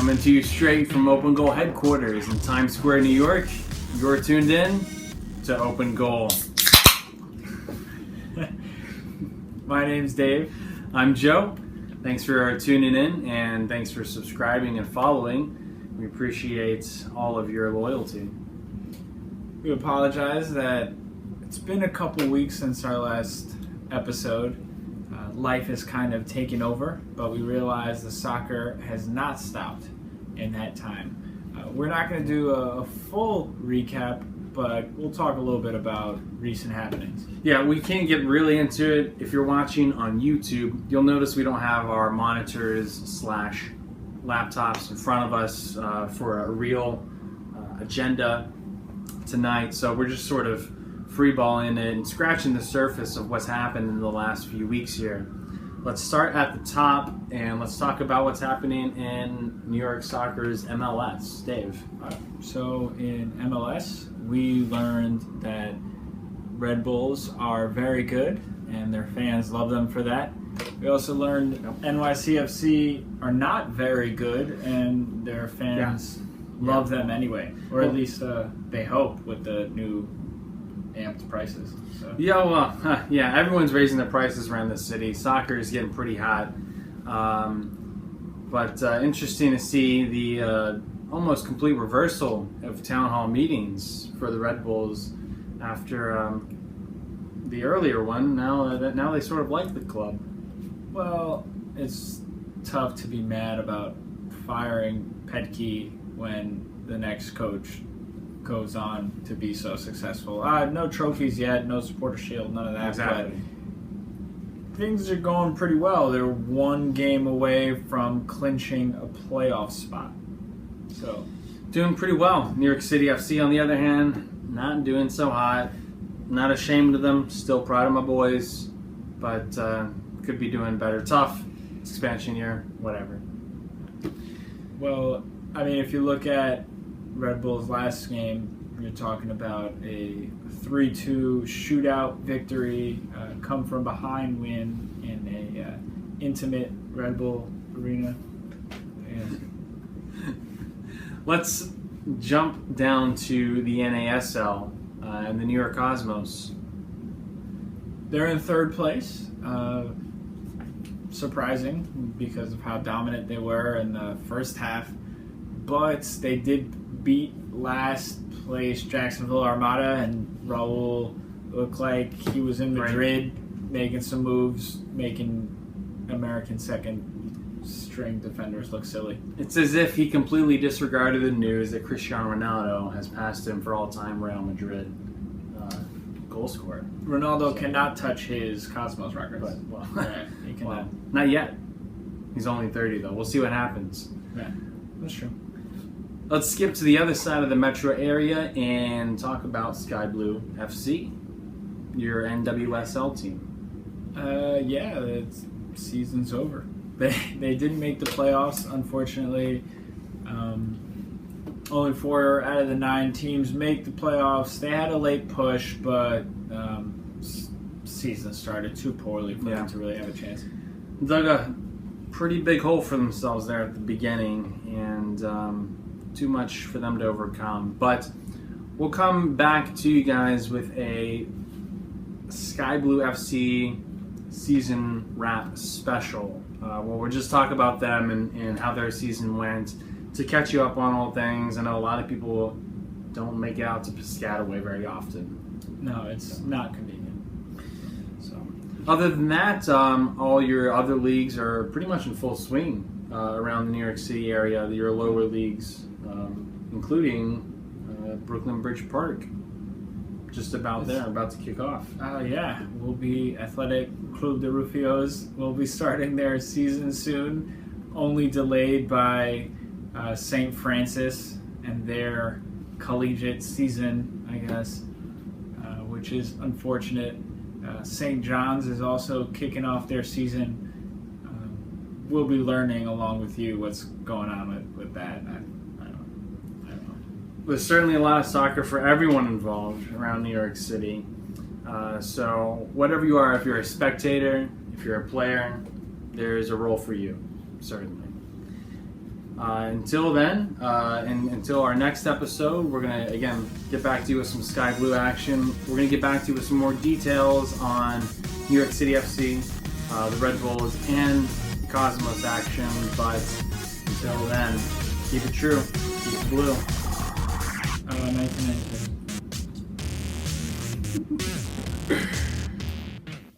Coming to you straight from Open Goal headquarters in Times Square, New York. You're tuned in to Open Goal. My name's Dave. I'm Joe. Thanks for tuning in and thanks for subscribing and following. We appreciate all of your loyalty. We apologize that it's been a couple weeks since our last episode. Life has kind of taken over, but we realize the soccer has not stopped in that time. We're not going to do a full recap, but we'll talk a little bit about recent happenings. Yeah, we can't get really into it. If you're watching on YouTube, you'll notice we don't have our monitors / laptops in front of us for a real agenda tonight. So we're just sort of freeballing it and scratching the surface of what's happened in the last few weeks here. Let's start at the top and let's talk about what's happening in New York Soccer's MLS. Dave. So in MLS, we learned that Red Bulls are very good and their fans love them for that. We also learned NYCFC are not very good and their fans love them anyway, or at least they hope with the new amped prices. So. Yeah, everyone's raising their prices around the city. Soccer is getting pretty hot. But interesting to see the almost complete reversal of town hall meetings for the Red Bulls after the earlier one. Now they sort of like the club. Well, it's tough to be mad about firing Petke when the next coach goes on to be so successful. No trophies yet, no supporter shield, none of that. Exactly. But things are going pretty well. They're one game away from clinching a playoff spot. So doing pretty well. New York City FC, on the other hand, not doing so hot. Not ashamed of them. Still proud of my boys, but could be doing better. Tough expansion year, whatever. Well, I mean, if you look at Red Bull's last game, you're talking about a 3-2 shootout victory, come from behind win in a intimate Red Bull arena. Yeah. Let's jump down to the NASL and the New York Cosmos. They're in third place. Surprising because of how dominant they were in the first half, but they did beat last place Jacksonville Armada, and Raul looked like he was in Madrid making some moves, making American second string defenders look silly. It's as if he completely disregarded the news that Cristiano Ronaldo has passed him for all-time Real Madrid goal scorer. Ronaldo cannot touch his Cosmos records. But, He cannot. Not yet. He's only 30 though. We'll see what happens. Yeah, that's true. Let's skip to the other side of the metro area and talk about Sky Blue FC, your NWSL team. Yeah, the season's over. They didn't make the playoffs, unfortunately. Only 4 out of the 9 teams make the playoffs. They had a late push, but season started too poorly for them to really have a chance. Dug a pretty big hole for themselves there at the beginning, and too much for them to overcome. But we'll come back to you guys with a Sky Blue FC season wrap special, where we'll just talk about them and how their season went, to catch you up on all things. I know a lot of people don't make it out to Piscataway very often. No, it's not convenient. So, other than that, all your other leagues are pretty much in full swing around the New York City area, your lower leagues, including Brooklyn Bridge Park. Just about there, about to kick off. Yeah, we'll be Athletic Club de Rufios. We'll be starting their season soon, only delayed by St. Francis and their collegiate season, I guess, which is unfortunate. St. John's is also kicking off their season. We'll be learning along with you what's going on with that. I don't know. There's certainly a lot of soccer for everyone involved around New York City. So whatever you are, if you're a spectator, if you're a player, there's a role for you, certainly. Until then, and until our next episode, we're going to, again, get back to you with some Sky Blue action. We're going to get back to you with some more details on New York City FC, the Red Bulls, and Cosmos action. But until then, keep it true, keep it blue. 1992.